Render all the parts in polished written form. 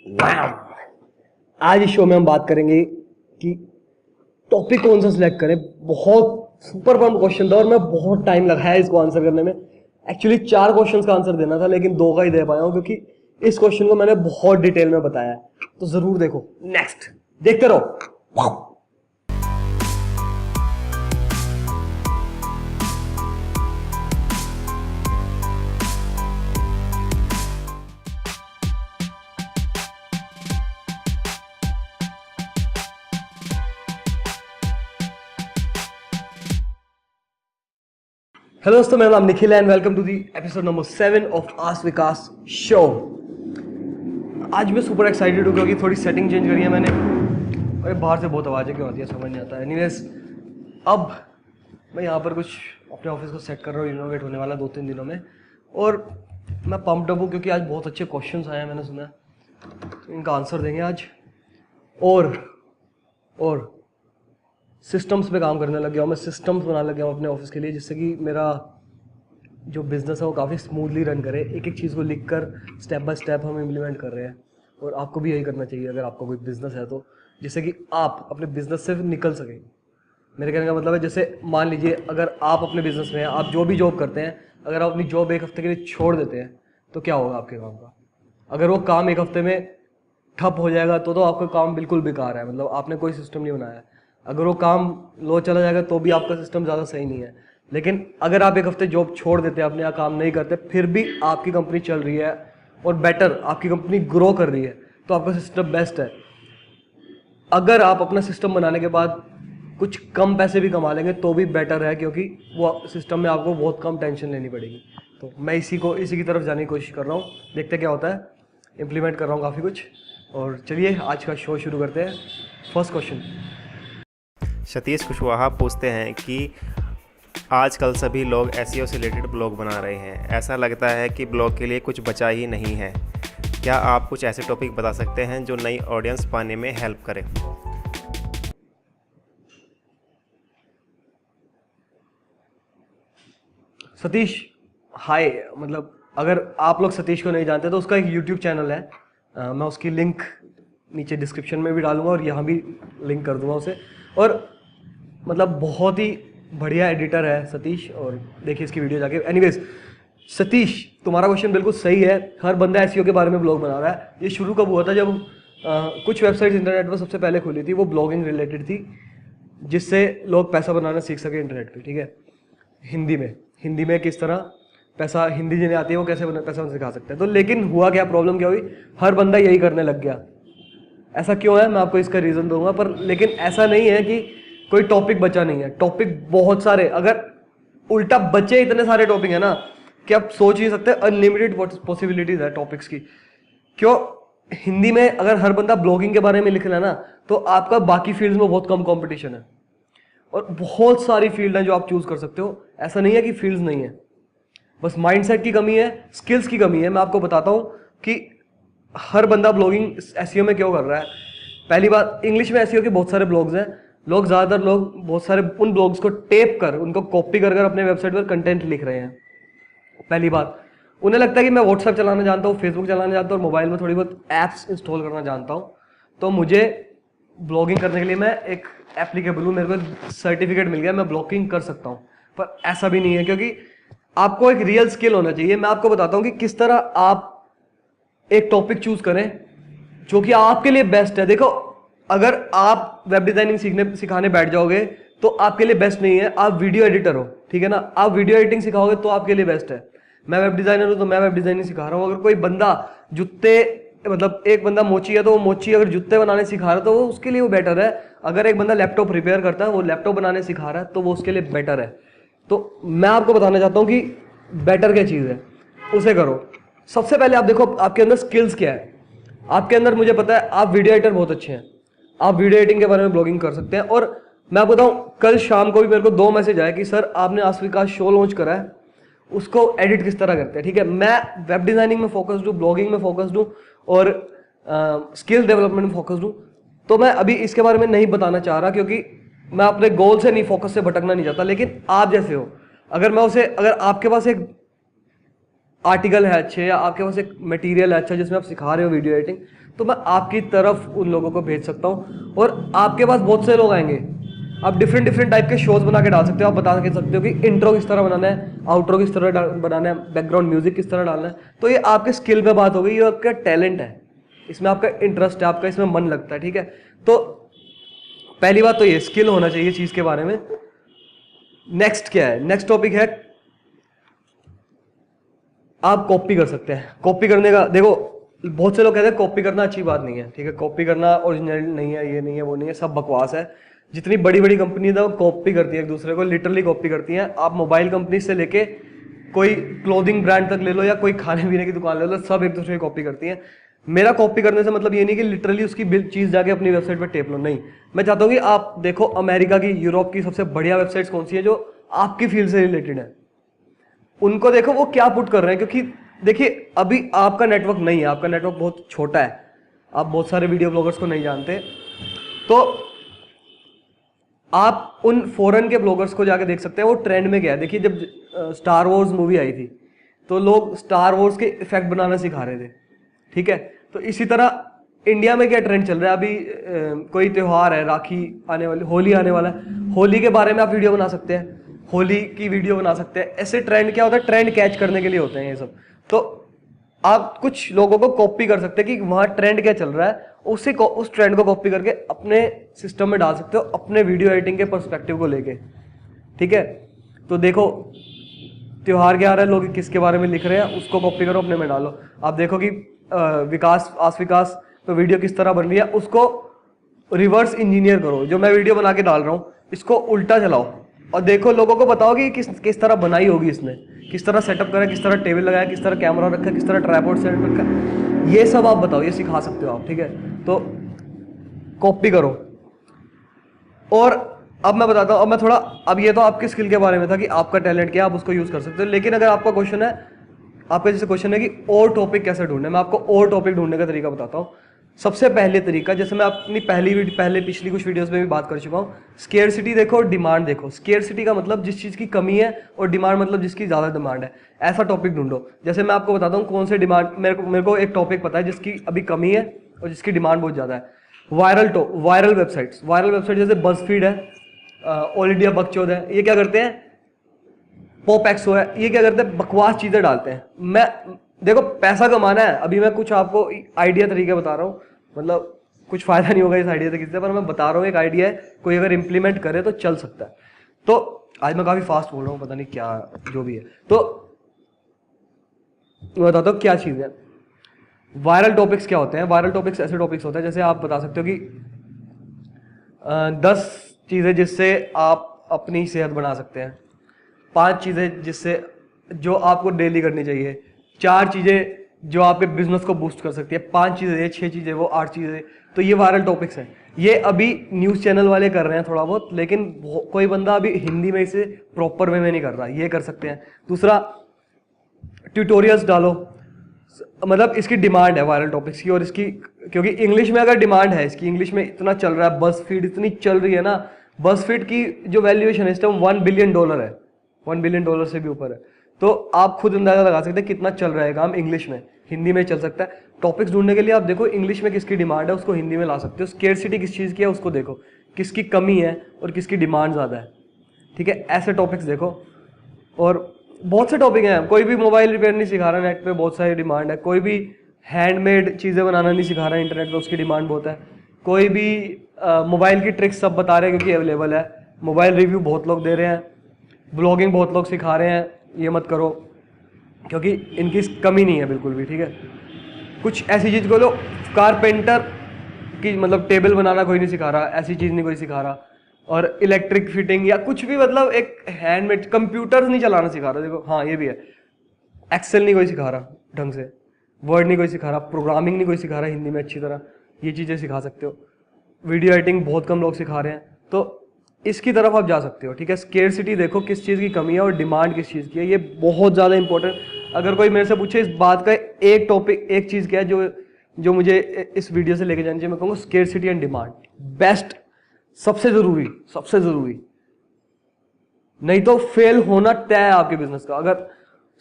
आज इस शो में हम बात करेंगे कि टॉपिक कौन सा सिलेक्ट करें। बहुत सुपर बम क्वेश्चन था और मैं बहुत टाइम लगाया इसको आंसर करने में। एक्चुअली 4 क्वेश्चंस का आंसर देना था लेकिन 2 का ही दे पाया हूं क्योंकि इस क्वेश्चन को मैंने बहुत डिटेल में बताया है, तो जरूर देखो। नेक्स्ट देखते रहो। हेलो दोस्तों, मेरा नाम निखिल है and welcome to the episode number 7 of ask Vikas show. आज मैं सुपर एक्साइटेड हूँ क्योंकि थोड़ी सेटिंग चेंज करी है मैंने। अरे बाहर से बहुत आवाज़ें क्यों आती है समझ नहीं आता है। एनीवेज, अब मैं यहाँ पर कुछ अपने ऑफिस को सेट कर रहा हूँ, रिनोवेट होने वाला 2-3 दिनों में, और मैं पम्प्ड अप हूँ क्योंकि आज बहुत अच्छे क्वेश्चन आए हैं, मैंने सुना, तो इनका आंसर देंगे आज। और सिस्टम्स पे काम करने लग गया हूँ मैं, सिस्टम्स बनाने लग गया हूँ अपने ऑफिस के लिए, जिससे कि मेरा जो बिज़नेस है वो काफ़ी स्मूथली रन करे। एक एक चीज़ को लिख कर स्टेप बाय स्टेप हम इम्प्लीमेंट कर रहे हैं, और आपको भी यही करना चाहिए अगर आपका कोई बिज़नेस है तो, जिससे कि आप अपने बिज़नेस से निकल सकें। मेरे कहने का मतलब है, जैसे मान लीजिए अगर आप अपने बिज़नेस में हैं, आप जो भी जॉब करते हैं, अगर आप अपनी जॉब एक हफ्ते के लिए छोड़ देते हैं तो क्या होगा आपके काम का? अगर वो काम एक हफ्ते में ठप हो जाएगा तो आपका काम बिल्कुल बेकार है, मतलब आपने कोई सिस्टम नहीं बनाया है। अगर वो काम लो चला जाएगा तो भी आपका सिस्टम ज़्यादा सही नहीं है। लेकिन अगर आप एक हफ्ते जॉब छोड़ देते हैं, अपने यहाँ काम नहीं करते, फिर भी आपकी कंपनी चल रही है और बेटर आपकी कंपनी ग्रो कर रही है, तो आपका सिस्टम बेस्ट है। अगर आप अपना सिस्टम बनाने के बाद कुछ कम पैसे भी कमा लेंगे तो भी बेटर है, क्योंकि वो सिस्टम में आपको बहुत कम टेंशन लेनी पड़ेगी। तो मैं इसी की तरफ जाने की कोशिश कर रहा हूँ, देखते क्या होता है। इम्प्लीमेंट कर रहा हूँ काफ़ी कुछ, और चलिए आज का शो शुरू करते हैं। फर्स्ट क्वेश्चन, सतीश कुशवाहा पूछते हैं कि आजकल सभी लोग एसईओ से रिलेटेड ब्लॉग बना रहे हैं, ऐसा लगता है कि ब्लॉग के लिए कुछ बचा ही नहीं है। क्या आप कुछ ऐसे टॉपिक बता सकते हैं जो नई ऑडियंस पाने में हेल्प करें? सतीश हाय, मतलब अगर आप लोग सतीश को नहीं जानते तो उसका एक यूट्यूब चैनल है, मैं उसकी लिंक नीचे डिस्क्रिप्शन में भी डालूंगा और यहाँ भी लिंक कर दूंगा उसे। और मतलब बहुत ही बढ़िया एडिटर है सतीश, और देखिए इसकी वीडियो जाके। एनीवेज सतीश, तुम्हारा क्वेश्चन बिल्कुल सही है। हर बंदा एसईओ के बारे में ब्लॉग बना रहा है। ये शुरू कब हुआ था? जब कुछ वेबसाइट्स इंटरनेट पर सबसे पहले खुली थी, वो ब्लॉगिंग रिलेटेड थी, जिससे लोग पैसा बनाना सीख सके इंटरनेट पे, ठीक है। हिंदी में किस तरह पैसा, हिंदी जिन्हें आती है वो कैसे पैसा सिखा सकते हैं। तो लेकिन हुआ क्या, प्रॉब्लम क्या हुई, हर बंदा यही करने लग गया। ऐसा क्यों है मैं आपको इसका रीज़न दूंगा, पर लेकिन ऐसा नहीं है कि कोई टॉपिक बचा नहीं है। टॉपिक बहुत सारे, अगर उल्टा बचे इतने सारे टॉपिक है ना कि आप सोच नहीं सकते। अनलिमिटेड पॉसिबिलिटीज है टॉपिक्स की। क्यों? हिंदी में अगर हर बंदा ब्लॉगिंग के बारे में लिख रहा है ना, तो आपका बाकी फील्ड्स में बहुत कम कंपटीशन है, और बहुत सारी फील्ड है जो आप चूज कर सकते हो। ऐसा नहीं है कि फील्ड्स नहीं है, बस माइंडसेट की कमी है, स्किल्स की कमी है। मैं आपको बताता हूं कि हर बंदा ब्लॉगिंग एसईओ में क्यों कर रहा है। पहली बात, इंग्लिश में एसईओ के बहुत सारे ब्लॉग्स हैं। ज़्यादातर लोग बहुत सारे उन ब्लॉग्स को टेप कर, उनको कॉपी कर अपने वेबसाइट पर कंटेंट लिख रहे हैं। पहली बात, उन्हें लगता है कि मैं व्हाट्सएप चलाना जानता हूँ, फेसबुक चलाना जानता हूँ, और मोबाइल में थोड़ी बहुत ऐप्स इंस्टॉल करना जानता हूँ, तो मुझे ब्लॉगिंग करने के लिए मैं एक एप्लीकेबल हूँ, मेरे को सर्टिफिकेट मिल गया, मैं ब्लॉगिंग कर सकता हूँ। पर ऐसा भी नहीं है, क्योंकि आपको एक रियल स्किल होना चाहिए। मैं आपको बताता हूँ कि किस तरह आप एक टॉपिक चूज करें जो कि आपके लिए बेस्ट है। देखो, अगर आप वेब डिजाइनिंग सिखाने बैठ जाओगे तो आपके लिए बेस्ट नहीं है। आप वीडियो एडिटर हो, ठीक है ना, आप वीडियो एडिटिंग सिखाओगे तो आपके लिए बेस्ट है। मैं वेब डिजाइनर हूं तो मैं वेब डिजाइनिंग सिखा रहा हूं। अगर कोई बंदा जूते, मतलब एक बंदा मोची है तो वो मोची अगर जूते बनाने सिखा रहा है तो वो उसके लिए वो बेटर है। अगर एक बंदा लैपटॉप रिपेयर करता है, वो लैपटॉप बनाने सिखा रहा है, तो वो उसके लिए बेटर है। तो मैं आपको बताना चाहता हूं कि बेटर क्या चीज़ है, उसे करो। सबसे पहले आप देखो आपके अंदर स्किल्स क्या है। आपके अंदर, मुझे पता है आप वीडियो एडिटर बहुत अच्छे हैं, आप वीडियो एडिटिंग के बारे में ब्लॉगिंग कर सकते हैं। और मैं आपको बताऊं, कल शाम को भी मेरे को 2 मैसेज आए कि सर आपने आस्क विकास शो लॉन्च करा है, उसको एडिट किस तरह करते हैं। ठीक है, मैं वेब डिजाइनिंग में फोकस्ड हूँ, ब्लॉगिंग में फोकस्ड हूँ, और स्किल डेवलपमेंट में फोकस्ड हूँ। तो मैं अभी इसके बारे में नहीं बताना चाह रहा, क्योंकि मैं अपने गोल से नहीं, फोकस से भटकना नहीं चाहता। लेकिन आप जैसे हो, अगर आपके पास एक आर्टिकल है अच्छे, या आपके पास एक मटेरियल है अच्छा जिसमें आप सिखा रहे हो वीडियो एडिटिंग, तो मैं आपकी तरफ उन लोगों को भेज सकता हूँ। और आपके पास बहुत से लोग आएंगे, आप डिफरेंट टाइप के शोज बना के डाल सकते हो। आप बता के सकते हो कि इंट्रो किस तरह बनाना है, आउट्रो किस तरह बनाना है, बैकग्राउंड म्यूजिक किस तरह डालना है। तो ये आपके स्किल पे बात हो गई, ये आपका टैलेंट है, इसमें आपका इंटरेस्ट है, आपका इसमें मन लगता है, ठीक है। तो पहली बात तो ये स्किल होना चाहिए चीज के बारे में। नेक्स्ट क्या है, नेक्स्ट टॉपिक है आप कॉपी कर सकते हैं। कॉपी करने का देखो, बहुत से लोग कहते हैं कॉपी करना अच्छी बात नहीं है, ठीक है, कॉपी करना ओरिजिनल नहीं है, ये नहीं है, वो नहीं है, सब बकवास है। जितनी बड़ी बड़ी कंपनी है वो कॉपी करती है एक दूसरे को, लिटरली कॉपी करती हैं। आप मोबाइल कंपनी से लेके कोई क्लोथिंग ब्रांड तक ले लो या कोई खाने पीने की दुकान ले लो, सब एक दूसरे की कॉपी करती हैं। मेरा कॉपी करने से मतलब ये नहीं कि लिटरली उसकी चीज जाके अपनी वेबसाइट पर टेप लो, नहीं। मैं चाहता हूँ कि आप देखो अमेरिका की, यूरोप की सबसे बढ़िया वेबसाइट्स कौन सी है जो आपकी फील्ड से रिलेटेड है, उनको देखो वो क्या पुट कर रहे हैं। क्योंकि देखिए अभी आपका नेटवर्क नहीं है, आपका नेटवर्क बहुत छोटा है, आप बहुत सारे वीडियो ब्लॉगर्स को नहीं जानते, तो आप उन फॉरेन के ब्लॉगर्स को जाके देख सकते हैं वो ट्रेंड में क्या है। देखिए जब स्टार वॉर्स मूवी आई थी तो लोग स्टार वॉर्स के इफेक्ट बनाना सिखा रहे थे, ठीक है। तो इसी तरह इंडिया में क्या ट्रेंड चल रहा है अभी, कोई त्योहार है, राखी आने वाली, होली आने वाला है, होली के बारे में आप वीडियो बना सकते हैं, होली की वीडियो बना सकते हैं। ऐसे ट्रेंड क्या होता है, ट्रेंड कैच करने के लिए होते हैं ये सब। तो आप कुछ लोगों को कॉपी कर सकते हैं कि वहाँ ट्रेंड क्या चल रहा है, उस ट्रेंड को कॉपी करके अपने सिस्टम में डाल सकते हो, अपने वीडियो एडिटिंग के पर्सपेक्टिव को लेके, ठीक है। तो देखो त्योहार क्या आ रहा है, लोग किसके बारे में लिख रहे हैं, उसको कॉपी करो, अपने में डालो। आप देखो कि विकास विकास तो वीडियो किस तरह बन रही है, उसको रिवर्स इंजीनियर करो। जो मैं वीडियो बना के डाल रहा हूँ इसको उल्टा चलाओ और देखो, लोगों को बताओ कि किस तरह बनाई होगी इसने, किस तरह सेटअप करा, किस तरह टेबल लगाया, किस तरह कैमरा रखा, किस तरह ट्राइपॉड सेट रखा, ये सब आप बताओ, ये सिखा सकते हो आप, ठीक है। तो कॉपी करो। और अब मैं बताता हूँ, अब मैं थोड़ा, अब ये तो आपके स्किल के बारे में था कि आपका टैलेंट क्या है, आप उसको यूज कर सकते हो। लेकिन अगर आपका क्वेश्चन है, आपका जैसे क्वेश्चन है कि और टॉपिक कैसे ढूंढे, मैं आपको और टॉपिक ढूंढने का तरीका बताता हूँ। सबसे पहले तरीका, जैसे मैं अपनी पहले पिछली कुछ वीडियोस में भी बात कर चुका हूँ, स्केर्सिटी देखो और डिमांड देखो। स्केर्सिटी का मतलब जिस चीज़ की कमी है, और डिमांड मतलब जिसकी ज़्यादा डिमांड है, ऐसा टॉपिक ढूंढो। जैसे मैं आपको बताता हूँ कौन से डिमांड, मेरे को एक टॉपिक पता है जिसकी अभी कमी है और जिसकी डिमांड बहुत ज़्यादा है। वायरल वेबसाइट जैसे बज़फीड है, ऑल इंडिया बकचोद है, ये क्या करते हैं, पॉप एक्सो है, ये क्या करते हैं, बकवास चीज़ें डालते हैं। मैं देखो पैसा कमाना है, अभी मैं कुछ आपको आइडिया तरीके बता रहा हूँ, मतलब कुछ फायदा नहीं होगा इस आइडिया से किसी, पर मैं बता रहा हूँ एक आइडिया है, कोई अगर इंप्लीमेंट करे तो चल सकता है। तो आज मैं काफी फास्ट बोल रहा हूँ, पता नहीं क्या जो भी है। तो मैं बताता हूँ क्या चीज़ है। वायरल टॉपिक्स क्या होते हैं, वायरल टॉपिक्स ऐसे टॉपिक्स होते हैं जैसे आप बता सकते हो कि 10 चीज़ें जिससे आप अपनी सेहत बना सकते हैं, 5 चीज़ें जिससे जो आपको डेली करनी चाहिए, 4 चीज़ें जो आपके बिजनेस को बूस्ट कर सकती है, 5 चीज़ें, 6 चीज़ें, वो 8 चीज़ें। तो ये वायरल टॉपिक्स हैं। ये अभी न्यूज़ चैनल वाले कर रहे हैं थोड़ा बहुत, लेकिन कोई बंदा अभी हिंदी में इसे प्रॉपर वे में नहीं कर रहा, ये कर सकते हैं। दूसरा, ट्यूटोरियल्स डालो, मतलब इसकी डिमांड है वायरल टॉपिक्स की, और इसकी क्योंकि इंग्लिश में अगर डिमांड है इसकी, इंग्लिश में इतना चल रहा है, बज़फीड इतनी चल रही है ना, बज़फीड की जो वैल्यूएशन है इस टाइम $1 बिलियन है, $1 बिलियन से भी ऊपर है। तो आप खुद अंदाजा लगा सकते हैं कितना चल रहा है काम इंग्लिश में, हिंदी में चल सकता है। टॉपिक्स ढूंढने के लिए आप देखो इंग्लिश में किसकी डिमांड है, उसको हिंदी में ला सकते हो। स्केर्सिटी किस चीज़ की है उसको देखो, किसकी कमी है और किसकी डिमांड ज़्यादा है, ठीक है। ऐसे टॉपिक्स देखो। और बहुत से टॉपिक हैं, कोई भी मोबाइल रिपेयर नहीं सिखा रहा नेट पे, बहुत सारी डिमांड है। कोई भी हैंडमेड चीज़ें बनाना नहीं सिखा रहा इंटरनेट पे, उसकी डिमांड बहुत है। कोई भी मोबाइल की ट्रिक्स सब बता रहे हैं क्योंकि अवेलेबल है। मोबाइल रिव्यू बहुत लोग दे रहे हैं, ब्लॉगिंग बहुत लोग सिखा रहे हैं, ये मत करो क्योंकि इनकी कमी नहीं है बिल्कुल भी, ठीक है। कुछ ऐसी चीज़ को लो, कारपेंटर की मतलब टेबल बनाना कोई नहीं सिखा रहा, ऐसी चीज़ नहीं कोई सिखा रहा। और इलेक्ट्रिक फिटिंग या कुछ भी, मतलब एक हैंडमेड, कंप्यूटर नहीं चलाना सिखा रहा, देखो हाँ ये भी है। एक्सेल नहीं कोई सिखा रहा ढंग से, वर्ड नहीं कोई सिखा रहा, प्रोग्रामिंग नहीं कोई सिखा रहा हिंदी में अच्छी तरह, ये चीज़ें सिखा सकते हो। वीडियो एडिटिंग बहुत कम लोग सिखा रहे हैं, तो इसकी तरफ आप जा सकते हो, ठीक है। स्केर्सिटी देखो किस चीज़ की कमी है और डिमांड किस चीज़ की है, ये बहुत ज़्यादा इंपॉर्टेंट। अगर कोई मेरे से पूछे इस बात का एक टॉपिक, एक चीज़ क्या है जो मुझे इस वीडियो से लेके जानी चाहिए, मैं कहूँगा स्केर्सिटी एंड डिमांड, बेस्ट, सबसे ज़रूरी। नहीं तो फेल होना तय है आपके बिजनेस का। अगर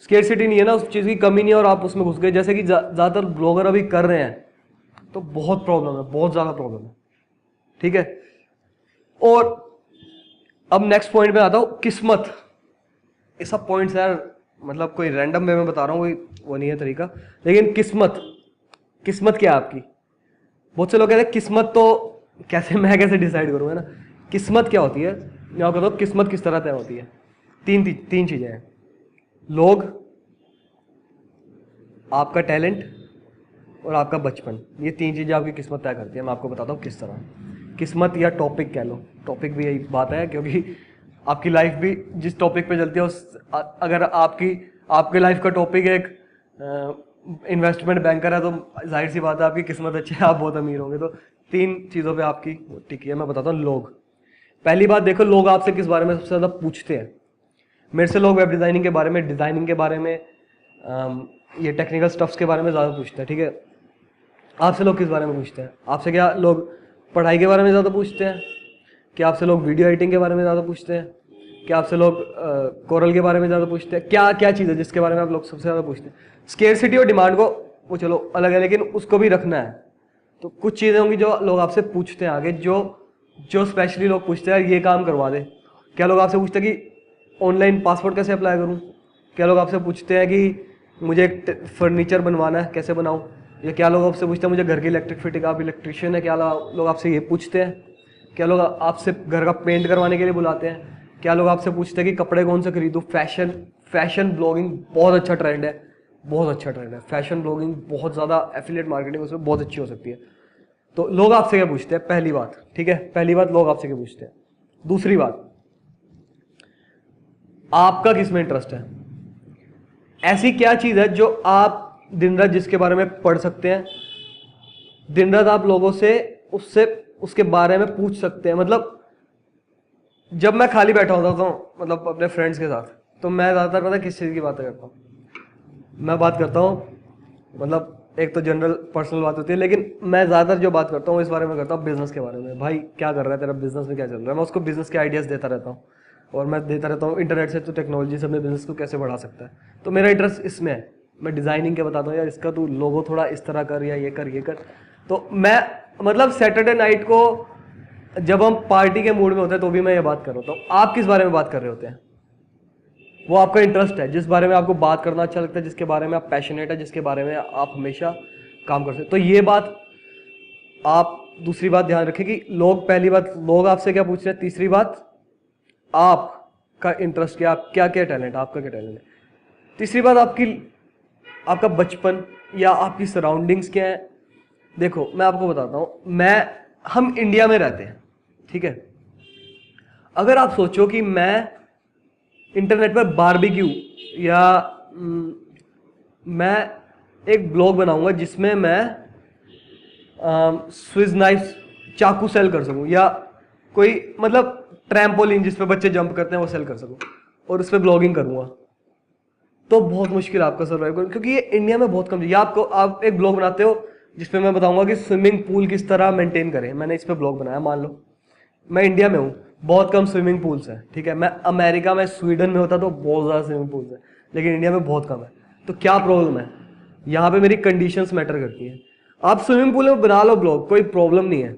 स्केर्सिटी नहीं है ना, उस चीज़ की कमी नहीं है और आप उसमें घुस गए, जैसे कि ज़्यादातर ब्लॉगर अभी कर रहे हैं, तो बहुत प्रॉब्लम है, बहुत ज़्यादा प्रॉब्लम है। ठीक है, और अब नेक्स्ट पॉइंट पे आता हूँ, किस्मत। ये सब पॉइंट्स यार मतलब कोई रैंडम वे में बता रहा हूँ, कोई वो नहीं है तरीका, लेकिन किस्मत, किस्मत क्या है आपकी? बहुत से लोग कहते हैं किस्मत तो कैसे, मैं कैसे डिसाइड करूँगा ना, किस्मत क्या होती है? मैं आपको बताऊँ किस्मत किस तरह तय होती है। तीन चीज़ें हैं, लोग, आपका टैलेंट और आपका बचपन, ये तीन चीज़ें आपकी किस्मत तय करती है। मैं आपको बताता हूँ किस तरह। किस्मत या टॉपिक कह लो, टॉपिक भी यही बात है, क्योंकि आपकी लाइफ भी जिस टॉपिक पे चलती है उस, अगर आपके लाइफ का टॉपिक एक इन्वेस्टमेंट बैंकर है, तो जाहिर सी बात है आपकी किस्मत अच्छी है, आप बहुत अमीर होंगे। तो तीन चीज़ों पे आपकी टिकी है। मैं बताता हूँ, लोग। पहली बात देखो, लोग आपसे किस बारे में सबसे ज़्यादा पूछते हैं। मेरे से लोग वेब डिज़ाइनिंग के बारे में, डिज़ाइनिंग के बारे में, ये टेक्निकल स्टफ्स के बारे में ज़्यादा पूछते हैं। ठीक है, आपसे लोग किस बारे में पूछते हैं? आपसे क्या लोग पढ़ाई के बारे में ज़्यादा पूछते हैं? क्या आपसे लोग वीडियो एडिटिंग के बारे में ज़्यादा पूछते हैं? क्या आपसे लोग कोरल के बारे में ज़्यादा पूछते हैं? क्या क्या चीज़ है जिसके बारे में आप लोग सबसे ज़्यादा पूछते हैं? स्केर्सिटी और डिमांड को वो चलो अलग है, लेकिन उसको भी रखना है। तो कुछ चीज़ें होंगी जो लोग आपसे पूछते हैं आगे, जो स्पेशली लोग पूछते हैं ये काम करवा दे। क्या लोग आपसे पूछते हैं कि ऑनलाइन पासपोर्ट कैसे अप्लाई करूँ? क्या लोग आपसे पूछते हैं कि मुझे एक फर्नीचर बनवाना है, कैसे बनाऊँ? या क्या लोग आपसे पूछते हैं मुझे घर की इलेक्ट्रिक फिटिंग, आप इलेक्ट्रिशियन है, क्या लोग आपसे ये पूछते हैं? क्या लोग आपसे घर का पेंट करवाने के लिए बुलाते हैं? क्या लोग आपसे पूछते हैं कि कपड़े कौन से खरीदूँ? फैशन ब्लॉगिंग बहुत अच्छा ट्रेंड है, बहुत अच्छा ट्रेंड है फैशन ब्लॉगिंग, बहुत ज़्यादा एफिलिएट मार्केटिंग उसमें बहुत अच्छी हो सकती है। तो लोग आपसे क्या पूछते हैं? पहली बात, ठीक है, पहली बात लोग आपसे क्या पूछते हैं। दूसरी बात, आपका किस में इंटरेस्ट है? ऐसी क्या चीज़ है जो आप दिन रात जिसके बारे में पढ़ सकते हैं, दिन रात आप लोगों से उसके बारे में पूछ सकते हैं। मतलब जब मैं खाली बैठा होता हूँ, मतलब अपने फ्रेंड्स के साथ, तो मैं ज़्यादातर पता किस चीज़ की बातें करता हूँ? मैं बात करता हूँ, मतलब एक तो जनरल पर्सनल बात होती है, लेकिन मैं ज़्यादातर जो बात करता हूँ इस बारे में करता हूँ, बिजनेस के बारे में। भाई क्या कर रहा है तेरा बिजनेस में, क्या चल रहा है? मैं उसको बिजनेस के आइडियाज़ देता रहता हूँ, और मैं देता रहता हूँ इंटरनेट से तो टेक्नोलॉजी से अपने बिजनेस को कैसे बढ़ा सकता है। तो मेरा इंटरेस्ट इसमें है। मैं डिज़ाइनिंग के बताता हूँ, यार इसका तू लोगो थोड़ा इस तरह कर, या ये कर। तो मैं मतलब सैटरडे नाइट को जब हम पार्टी के मूड में होते हैं तो भी मैं ये बात कर रहा हूँ। आप किस बारे में बात कर रहे होते हैं? वो आपका इंटरेस्ट है, जिस बारे में आपको बात करना अच्छा लगता है, जिसके बारे में आप पैशनेट है, जिसके बारे में आप हमेशा काम कर सकते हैं। तो ये बात आप, दूसरी बात ध्यान रखें कि लोग, पहली बात लोग आपसे क्या पूछ रहे हैं, तीसरी बात आपका इंटरेस्ट क्या, क्या क्या टैलेंट, आपका क्या टैलेंट है, तीसरी बात आपका बचपन या आपकी सराउंडिंग्स क्या है। देखो मैं आपको बताता हूँ, हम इंडिया में रहते हैं, ठीक है। अगर आप सोचो कि मैं इंटरनेट पर बारबेक्यू या मैं एक ब्लॉग बनाऊंगा जिसमें मैं स्विस नाइफ चाकू सेल कर सकूं, या कोई मतलब ट्रैम्पोलिन जिस पे बच्चे जंप करते हैं वो सेल कर सकूं, और उस पर ब्लॉगिंग करूंगा, तो बहुत मुश्किल आपका सर्वाइव करना, क्योंकि ये इंडिया में बहुत कम। या आप एक ब्लॉग बनाते हो जिसपे मैं बताऊंगा कि स्विमिंग पूल किस तरह मेंटेन करें, मैंने इस पे ब्लॉग बनाया, मान लो मैं इंडिया में हूँ, बहुत कम स्विमिंग पूल्स हैं, ठीक है। मैं अमेरिका में, स्वीडन में होता तो बहुत ज़्यादा स्विमिंग पूल्स हैं, लेकिन इंडिया में बहुत कम है। तो क्या प्रॉब्लम है? यहाँ पे मेरी कंडीशंस मैटर करती हैं। आप स्विमिंग पूल में बना लो ब्लॉग, कोई प्रॉब्लम नहीं है,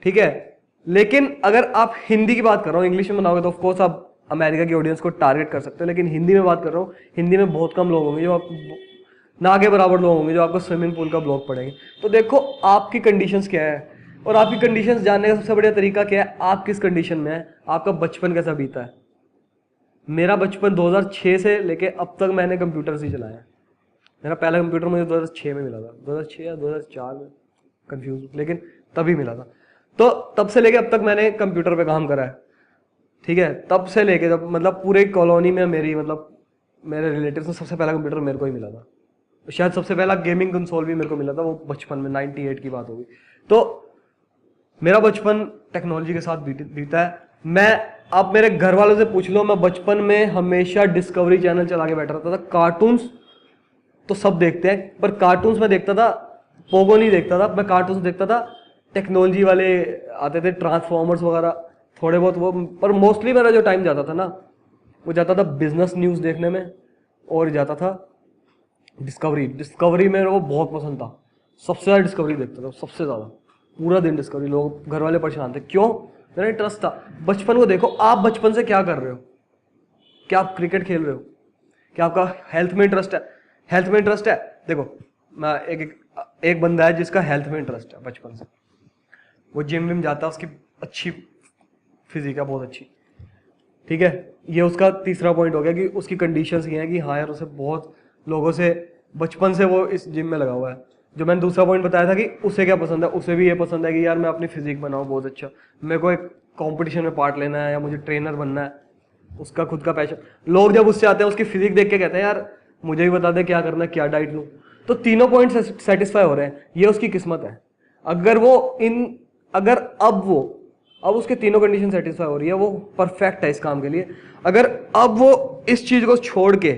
ठीक है। लेकिन अगर आप हिंदी की बात कर रहा हूँ, इंग्लिश में बनाओगे तो ऑफकोर्स आप अमेरिका की ऑडियंस को टारगेट कर सकते हो, लेकिन हिंदी में बात कर रहा हूँ, हिंदी में बहुत कम लोग होंगे जो आप, ना के बराबर लोग होंगे जो आपको स्विमिंग पूल का ब्लॉग पढ़ेंगे। तो देखो आपकी कंडीशंस क्या है, और आपकी कंडीशंस जानने का सबसे बढ़िया तरीका क्या है, आप किस कंडीशन में है, आपका बचपन कैसा बीता है। मेरा बचपन 2006 से लेके अब तक मैंने कंप्यूटर से चलाया है। मेरा पहला कंप्यूटर मुझे 2006 में मिला था, 2006 या 2004 में, कंफ्यूज, लेकिन तभी मिला था। तो तब से लेके अब तक मैंने कंप्यूटर पे काम करा है, ठीक है। तब से लेके जब मतलब पूरे कॉलोनी में मेरी, मतलब मेरे रिलेटिव्स में सबसे पहला कंप्यूटर मेरे को ही मिला था। शायद सबसे पहला गेमिंग कंसोल भी मेरे को मिला था, वो बचपन में 98 की बात होगी। तो मेरा बचपन टेक्नोलॉजी के साथ बीता है। आप मेरे घर वालों से पूछ लो, मैं बचपन में हमेशा डिस्कवरी चैनल चला के बैठा रहता था। कार्टून्स तो सब देखते हैं, पर कार्टून्स में देखता था, पोगो नहीं देखता था, मैं कार्टून्स देखता था, टेक्नोलॉजी वाले आते थे, ट्रांसफॉर्मर्स वगैरह थोड़े बहुत वो, पर मोस्टली मेरा जो टाइम जाता था ना, वो जाता था बिजनेस न्यूज़ देखने में, और जाता था डिस्कवरी। डिस्कवरी मेरे को बहुत पसंद था, सबसे ज़्यादा डिस्कवरी देखता था, सबसे ज़्यादा। पूरा दिन डिस्कवरी, लोग घर वाले परेशान थे, क्यों? मेरा इंटरेस्ट था। बचपन को देखो, आप बचपन से क्या कर रहे हो? क्या आप क्रिकेट खेल रहे हो? क्या आपका हेल्थ में इंटरेस्ट है? हेल्थ में इंटरेस्ट है, देखो मैं एक बंदा है जिसका हेल्थ में इंटरेस्ट है बचपन से, वो जिम विम जाता है, उसकी अच्छी फिजिक है, बहुत अच्छी, ठीक है। ये उसका तीसरा पॉइंट हो गया कि उसकी कंडीशंस ये हैं कि हाँ यार, उसे बहुत लोगों से बचपन से वो इस जिम में लगा हुआ है। जो मैंने दूसरा पॉइंट बताया था कि उसे क्या पसंद है, उसे भी ये पसंद है कि यार मैं अपनी फिजिक बनाऊँ बहुत अच्छा, मेरे को एक कॉम्पिटिशन में पार्ट लेना है या मुझे ट्रेनर बनना है, उसका खुद का पैशन। लोग जब उससे आते हैं उसकी फिजिक देख के कहते हैं यार मुझे भी बता दे क्या करना है, क्या डाइट लूँ। तो तीनों पॉइंट सेटिस्फाई हो रहे हैं, ये उसकी किस्मत है। अगर अब उसके तीनों कंडीशन सेटिस्फाई हो रही है, वो परफेक्ट है इस काम के लिए। अगर अब वो इस चीज को छोड़ के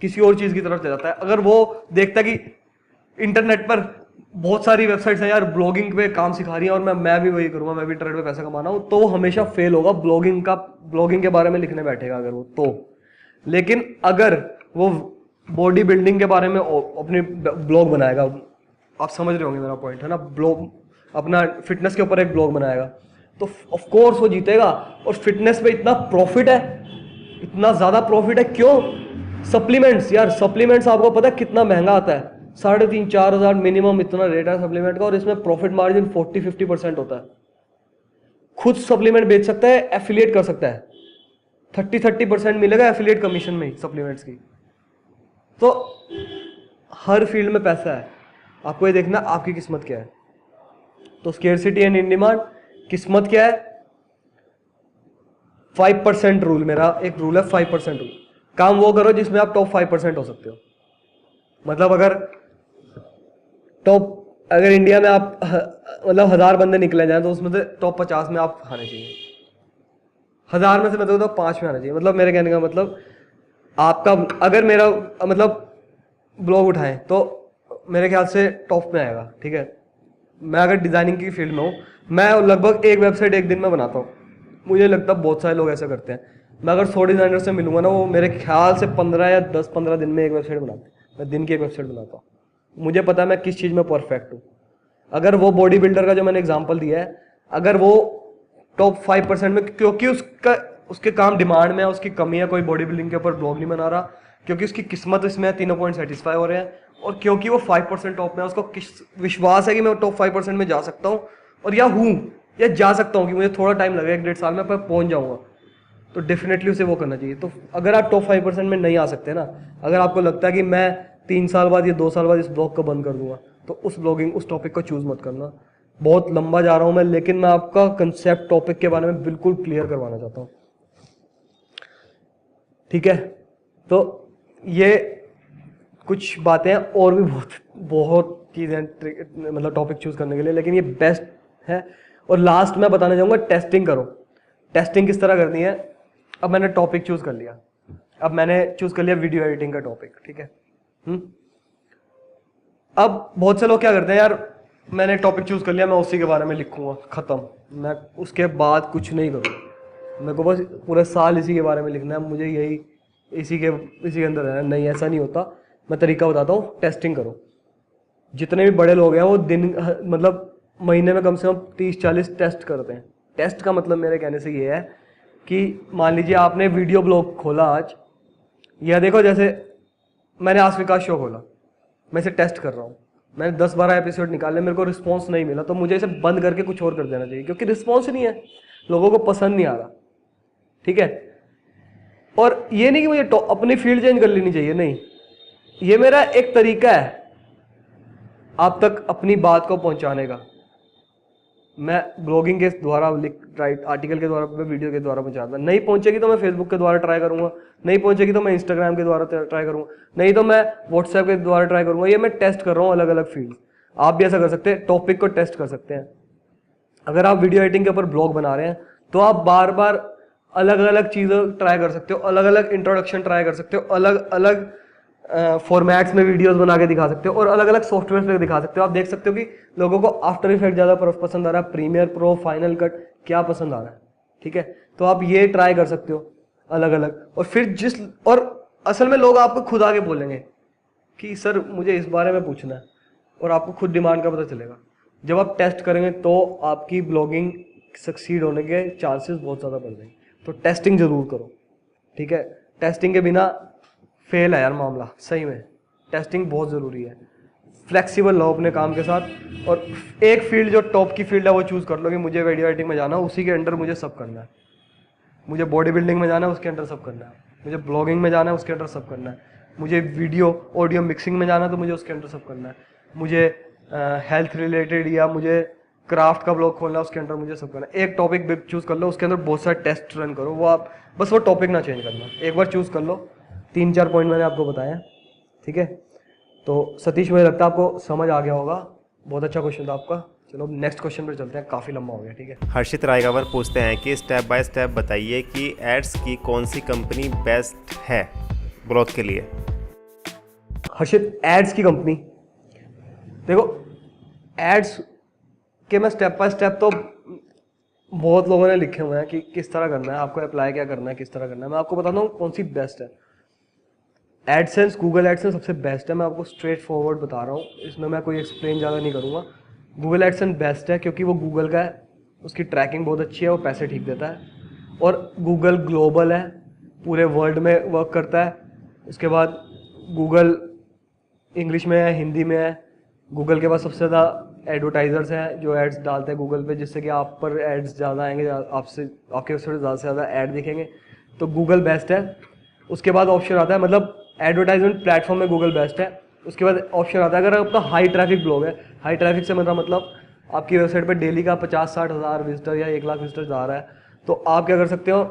किसी और चीज की तरफ चला जाता है, अगर वो देखता है कि इंटरनेट पर बहुत सारी वेबसाइट्स हैं यार ब्लॉगिंग पे काम सिखा रही हैं और मैं भी वही करूंगा, मैं भी इंटरनेट पे पैसा कमाना हूं, तो वो हमेशा फेल होगा ब्लॉगिंग के बारे में लिखने बैठेगा अगर वो तो। लेकिन अगर वो बॉडी बिल्डिंग के बारे में अपनी ब्लॉग बनाएगा, आप समझ रहे होंगे मेरा पॉइंट, है ना, ब्लॉग अपना फिटनेस के ऊपर एक ब्लॉग बनाएगा, तो ऑफ कोर्स वो जीतेगा। और फिटनेस में इतना प्रॉफिट है, इतना ज्यादा प्रॉफिट है, क्यों? सप्लीमेंट्स यार, सप्लीमेंट्स आपको पता है कितना महंगा आता है? 3,500-4 हज़ार मिनिमम इतना रेट है सप्लीमेंट का, और इसमें प्रॉफिट मार्जिन 40-50% होता है। खुद सप्लीमेंट बेच सकता है, एफिलिएट कर सकता है, 30% मिलेगा एफिलिएट कमीशन में सप्लीमेंट्स की। तो हर फील्ड में पैसा है, आपको ये देखना आपकी किस्मत क्या है। तो स्केर्सिटी एंड इन डिमांड, किस्मत क्या है? 5% रूल, मेरा एक रूल है 5% रूल। काम वो करो जिसमें आप टॉप 5% हो सकते हो। मतलब अगर इंडिया में आप मतलब 1000 बंदे निकले जाएं तो उसमें से टॉप 50 में आप आने चाहिए। 1000 में से मैं तो 5 में आना चाहिए। मतलब मेरे कहने का मतलब, आपका अगर मेरा मतलब ब्लॉग उठाएं तो मेरे ख्याल से टॉप में आएगा, ठीक है। मैं अगर डिजाइनिंग की फील्ड में हूँ, मैं लगभग एक वेबसाइट एक दिन में बनाता हूँ। मुझे लगता है बहुत सारे लोग ऐसा करते हैं। मैं अगर 100 डिजाइनर से मिलूंगा ना, वो मेरे ख्याल से 15 या 10-15 दिन में एक वेबसाइट बनाते हैं। मैं दिन की एक वेबसाइट बनाता हूँ, मुझे पता है मैं किस चीज़ में परफेक्ट हूँ। अगर वो बॉडी बिल्डर का जो मैंने एग्जांपल दिया है, अगर वो टॉप 5% में, क्योंकि उसके काम डिमांड में है, उसकी कमी है, कोई बॉडी बिल्डिंग के ऊपर ब्लॉग नहीं बना रहा, क्योंकि उसकी किस्मत इसमें तीनों पॉइंट सेटिस्फाई हो रहे हैं, और क्योंकि वो 5% टॉप में है, उसको विश्वास है कि मैं टॉप 5% में जा सकता हूँ, और या जा सकता हूँ कि मुझे थोड़ा टाइम लगेगा, 1-1.5 साल में पर पहुँच जाऊँगा, तो डेफिनेटली उसे वो करना चाहिए। तो अगर आप टॉप 5% में नहीं आ सकते ना, अगर आपको लगता है कि मैं 3 साल बाद या 2 साल बाद इस ब्लॉग को बंद कर दूंगा, तो उस टॉपिक को चूज मत करना। बहुत लंबा जा रहा हूं मैं, लेकिन मैं आपका कंसेप्ट टॉपिक के बारे में बिल्कुल क्लियर करवाना चाहता हूँ, ठीक है। तो ये कुछ बातें हैं, और भी बहुत चीज़ें मतलब टॉपिक चूज करने के लिए, लेकिन ये बेस्ट है। और लास्ट मैं बताना चाहूँगा, टेस्टिंग करो। टेस्टिंग किस तरह करनी है? अब मैंने टॉपिक चूज कर लिया, अब मैंने चूज कर लिया वीडियो एडिटिंग का टॉपिक, ठीक है। अब बहुत से लोग क्या करते हैं, यार मैंने टॉपिक चूज कर लिया, मैं उसी के बारे में लिखूंगा, खत्म, मैं उसके बाद कुछ नहीं करूँगा, मेरे को बस पूरा साल इसी के बारे में लिखना है, मुझे यही इसी के अंदर रहना। नहीं, ऐसा नहीं होता। मैं तरीका बताता हूँ, टेस्टिंग करो। जितने भी बड़े लोग हैं वो मतलब महीने में कम से कम 30-40 टेस्ट करते हैं। टेस्ट का मतलब मेरे कहने से ये है कि मान लीजिए आपने वीडियो ब्लॉग खोला आज, यह देखो, जैसे मैंने आज विकास शो खोला, मैं इसे टेस्ट कर रहा हूँ, मैंने 10-12 एपिसोड निकाले, मेरे को रिस्पॉन्स नहीं मिला, तो मुझे इसे बंद करके कुछ और कर देना चाहिए, क्योंकि रिस्पॉन्स नहीं है, लोगों को पसंद नहीं आ रहा, ठीक है। और ये नहीं कि मुझे अपनी फील्ड चेंज कर लेनी चाहिए, नहीं, ये मेरा एक तरीका है आप तक अपनी बात को पहुंचाने का। मैं ब्लॉगिंग के द्वारा आर्टिकल के द्वारा, वीडियो के द्वारा पहुंचाता, नहीं पहुंचेगी तो मैं फेसबुक के द्वारा ट्राई करूंगा, नहीं पहुंचेगी तो मैं इंस्टाग्राम के द्वारा ट्राई करूंगा, नहीं तो मैं व्हाट्सएप के द्वारा ट्राई करूंगा। ये मैं टेस्ट कर रहा हूँ अलग अलग फील्ड। आप भी ऐसा कर सकते हैं, टॉपिक को टेस्ट कर सकते हैं। अगर आप वीडियो एडिटिंग के ऊपर ब्लॉग बना रहे हैं तो आप बार बार अलग अलग चीज़ें ट्राई कर सकते हो, अलग अलग इंट्रोडक्शन ट्राई कर सकते हो, अलग अलग फॉर्मेट्स में वीडियोस बना के दिखा सकते हो, और अलग अलग सॉफ्टवेयर में दिखा सकते हो। आप देख सकते हो कि लोगों को आफ्टर इफेक्ट ज़्यादा पसंद आ रहा है, प्रीमियर प्रो, फाइनल कट क्या पसंद आ रहा है, ठीक है। तो आप ये ट्राई कर सकते हो अलग अलग। और फिर और असल में लोग आपको खुद आके बोलेंगे कि सर मुझे इस बारे में पूछना है, और आपको खुद डिमांड का पता चलेगा। जब आप टेस्ट करेंगे तो आपकी ब्लॉगिंग सक्सीड होने के चांसेस बहुत ज़्यादा बढ़ जाएंगे। तो टेस्टिंग ज़रूर करो, ठीक है। टेस्टिंग के बिना फेल है यार मामला, सही में। टेस्टिंग बहुत ज़रूरी है। फ्लेक्सिबल रहो अपने काम के साथ, और एक फील्ड जो टॉप की फील्ड है वो चूज़ कर लो कि मुझे वीडियो एडिटिंग में जाना है, उसी के अंडर मुझे सब करना है। मुझे बॉडी बिल्डिंग में जाना है, उसके अंडर सब करना है। मुझे ब्लॉगिंग में जाना है, उसके अंडर सब करना है। मुझे वीडियो ऑडियो मिक्सिंग में जाना है, तो मुझे उसके अंडर सब करना है। मुझे हेल्थ रिलेटेड या मुझे क्राफ्ट का ब्लॉग खोलना है, उसके अंदर मुझे सब करना है। एक टॉपिक चूज़ कर लो, उसके अंदर बहुत सारे टेस्ट रन करो। वो आप बस वो टॉपिक ना चेंज करना, एक बार चूज़ कर लो। 3-4 पॉइंट मैंने आपको बताया, ठीक है। तो सतीश, मुझे लगता है आपको समझ आ गया होगा। बहुत अच्छा क्वेश्चन था आपका। चलो नेक्स्ट क्वेश्चन पर चलते हैं, काफ़ी लंबा हो गया, ठीक है। हर्षित रायगवर पूछते हैं कि स्टेप बाय स्टेप बताइए कि एड्स की कौन सी कंपनी बेस्ट है ब्लॉग के लिए। हर्षित, एड्स की कंपनी, देखो एड्स के मैं स्टेप बाय स्टेप तो बहुत लोगों ने लिखे हुए हैं कि किस तरह करना है, आपको अप्लाई क्या करना है, किस तरह करना है। मैं आपको बताता हूँ कौन सी बेस्ट है। एडसेंस, गूगल एडसेंस सबसे बेस्ट है। मैं आपको स्ट्रेट फॉरवर्ड बता रहा हूँ, इसमें मैं कोई एक्सप्लेन ज़्यादा नहीं करूँगा। गूगल एडसेंस बेस्ट है क्योंकि वो गूगल का है, उसकी ट्रैकिंग बहुत अच्छी है, वो पैसे ठीक देता है, और गूगल ग्लोबल है, पूरे वर्ल्ड में वर्क करता है। उसके बाद गूगल इंग्लिश में है, हिंदी में है। गूगल के पास सबसे ज़्यादा एडवर्टाइजर्स हैं जो एड्स डालते हैं गूगल पे, जिससे कि आप पर एड्स ज़्यादा आएंगे, आपसे आपके वेबसाइट पर ज़्यादा से ज़्यादा ऐड दिखेंगे। तो गूगल बेस्ट है। उसके बाद ऑप्शन आता है, मतलब एडवर्टाइजमेंट प्लेटफॉर्म में गूगल बेस्ट है। उसके बाद ऑप्शन आता है अगर आपका हाई ट्रैफिक ब्लॉग है। हाई ट्रैफिक से मतलब आपकी वेबसाइट पर डेली का 50-60 हज़ार विजिटर या 1 लाख विजिटर जा रहा है, तो आप क्या कर सकते हो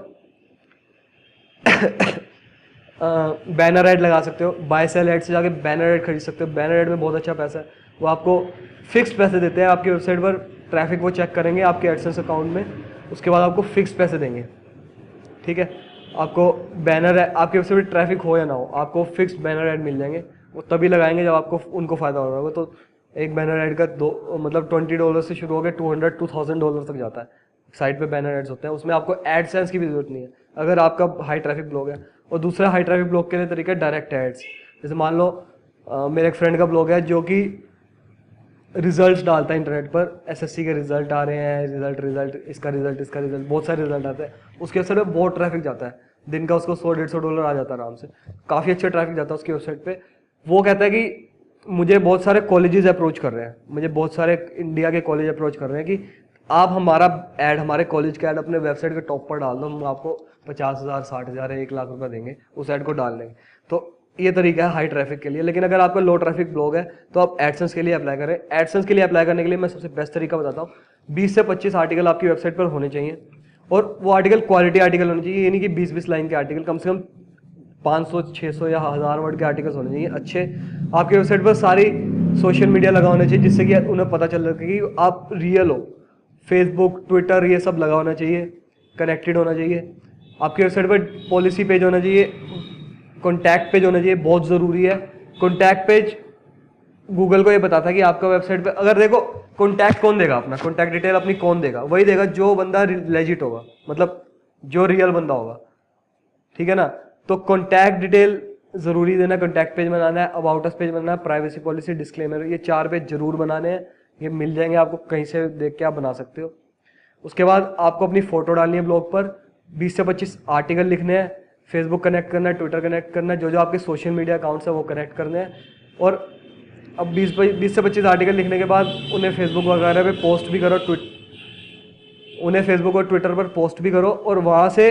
बैनर ऐड लगा सकते हो। बाय सेल ऐड से जाके बैनर ऐड खरीद सकते हो। बैनर ऐड में बहुत अच्छा पैसा है, वो आपको फिक्स पैसे देते हैं। आपकी वेबसाइट पर ट्रैफिक वो चेक करेंगे आपके एडसेंस अकाउंट में, उसके बाद आपको फिक्स पैसे देंगे, ठीक है। आपको बैनर है, आपकी वेबसाइट पर ट्रैफिक हो या ना हो, आपको फिक्स बैनर ऐड मिल जाएंगे। वो तभी लगाएंगे जब आपको उनको फ़ायदा हो रहा होगा। तो एक बैनर ऐड का मतलब $20 से शुरू होकर $200-2000 तक जाता है। साइट पे बैनर एड्स होते हैं, उसमें आपको एडसेंस की भी जरूरत नहीं है अगर आपका हाई ट्रैफिक ब्लॉग है। और दूसरा हाई ट्रैफिक ब्लॉग के लिए तरीका है डायरेक्ट एड्स। जैसे मान लो मेरे एक फ्रेंड का ब्लॉग है जो कि रिजल्ट्स डालता है इंटरनेट पर, एसएससी के रिजल्ट आ रहे हैं, रिजल्ट इसका रिजल्ट, बहुत सारे रिजल्ट आते हैं। उसके वेबसाइट पर बहुत ट्रैफिक जाता है, दिन का उसको $100-150 आ जाता है आराम से। काफ़ी अच्छा ट्रैफिक जाता है उसकी वेबसाइट पे। वो कहता है कि मुझे बहुत सारे कॉलेजेस अप्रोच कर रहे हैं, मुझे बहुत सारे इंडिया के कॉलेज अप्रोच कर रहे हैं कि आप हमारा ऐड, हमारे कॉलेज का ऐड अपने वेबसाइट के टॉप पर डाल दो, हम आपको 50,000, 60,000 या 1 लाख रुपये देंगे उस ऐड को डालने के। तो ये तरीका है हाई ट्रैफिक के लिए। लेकिन अगर आपका लो ट्रैफिक ब्लॉग है तो आप एडसेंस के लिए अप्लाई करें। एडसेंस के लिए अप्लाई करने के लिए मैं सबसे बेस्ट तरीका बताता हूँ। 20 से 25 आर्टिकल आपकी वेबसाइट पर होने चाहिए, और वो आर्टिकल क्वालिटी आर्टिकल होने चाहिए। ये नहीं कि 20-20 लाइन के आर्टिकल, कम से कम 500, 600 या 1000 वर्ड के आर्टिकल्स होने चाहिए अच्छे। आपकी वेबसाइट पर सारी सोशल मीडिया लगा होना चाहिए, जिससे कि उन्हें पता चल सके कि आप रियल हो। फेसबुक, ट्विटर, ये सब लगा होना चाहिए, कनेक्टेड होना चाहिए। आपकी वेबसाइट पर पॉलिसी पेज होना चाहिए, कॉन्टैक्ट पेज होना चाहिए, बहुत ज़रूरी है। कॉन्टैक्ट पेज गूगल को ये बताता है कि आपका वेबसाइट पे, अगर देखो कॉन्टैक्ट कौन देगा, अपना कॉन्टैक्ट डिटेल अपनी कौन देगा, वही देगा जो बंदा लेजिट होगा, मतलब जो रियल बंदा होगा, ठीक है ना। तो कॉन्टैक्ट डिटेल ज़रूरी देना, कॉन्टैक्ट पेज बनाना है, अबाउट अस पेज बनाना है, प्राइवेसी पॉलिसी, डिस्क्लेमर, ये 4 पेज जरूर बनाने हैं। ये मिल जाएंगे आपको, कहीं से देख के आप बना सकते हो। उसके बाद आपको अपनी फ़ोटो डालनी है ब्लॉग पर, 20 से 25 आर्टिकल लिखने हैं, फेसबुक कनेक्ट करना है, ट्विटर कनेक्ट करना है, जो जो आपके सोशल मीडिया अकाउंट्स है वो कनेक्ट करने हैं। और अब 20 से 25 आर्टिकल लिखने के बाद उन्हें फेसबुक वगैरह पे पोस्ट भी करो, उन्हें फेसबुक और ट्विटर पर पोस्ट भी करो, और वहाँ से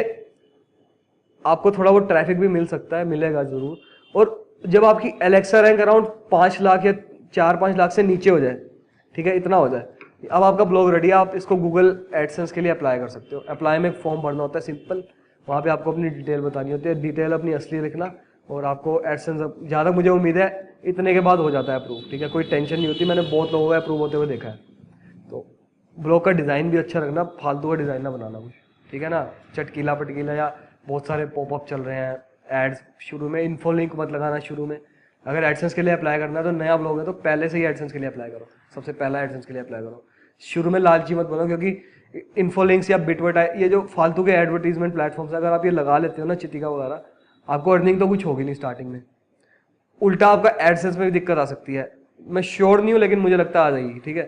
आपको थोड़ा बहुत ट्रैफिक भी मिल सकता है, मिलेगा ज़रूर। और जब आपकी एलेक्सा रैंक अराउंड 5 लाख या 4-5 लाख से नीचे हो जाए, ठीक है, इतना हो जाए, अब आपका ब्लॉग रेडी है, आप इसको गूगल एडसेंस के लिए अप्लाई कर सकते हो। अप्लाई में एक फॉर्म भरना होता है सिंपल, वहाँ पे आपको अपनी डिटेल बतानी होती है, डिटेल अपनी असली लिखना, और आपको एडसेंस, जहाँ तक मुझे उम्मीद है इतने के बाद हो जाता है अप्रूव, ठीक है, कोई टेंशन नहीं होती। मैंने बहुत लोगों को अप्रूव होते हुए देखा है। तो ब्लॉग का डिज़ाइन भी अच्छा रखना, फालतू का डिज़ाइन ना बनाना कुछ, ठीक है ना, चटकीला पटकीला, या बहुत सारे पॉपअप चल रहे हैं एड्स। शुरू में इन्फो लिंक मत लगाना शुरू में। अगर एडसेंस के लिए अप्लाई करना है तो नया ब्लॉग है तो पहले से ही एडसेंस के लिए अप्लाई करो, सबसे पहला एडसेंस के लिए अप्लाई करो। शुरू में लालची मत बनो, क्योंकि इन्फो लिंक्स या बिटवर्ट, ये जो फालतू के एडवर्टीजमेंट प्लेटफॉर्म्स है, अगर आप ये लगा लेते हो ना, चितिका वगैरह, आपको अर्निंग तो कुछ होगी नहीं स्टार्टिंग में, उल्टा आपका एडसेंस में भी दिक्कत आ सकती है। मैं श्योर नहीं हूँ लेकिन मुझे लगता आ जाएगी, ठीक है।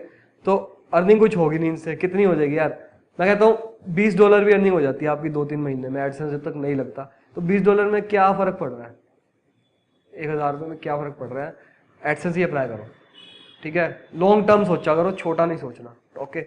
तो अर्निंग कुछ होगी नहीं इनसे, कितनी हो जाएगी यार, मैं कहता हूँ $20 भी अर्निंग हो जाती है आपकी 2-3 महीने में, एडसेंस जब तक नहीं लगता। तो $20 में क्या फ़र्क पड़ रहा है, 1000 रुपये में क्या फ़र्क पड़ रहा है। एडसेंस ही अप्लाई करो, ठीक है। लॉन्ग टर्म सोचा करो, छोटा नहीं सोचना, ओके।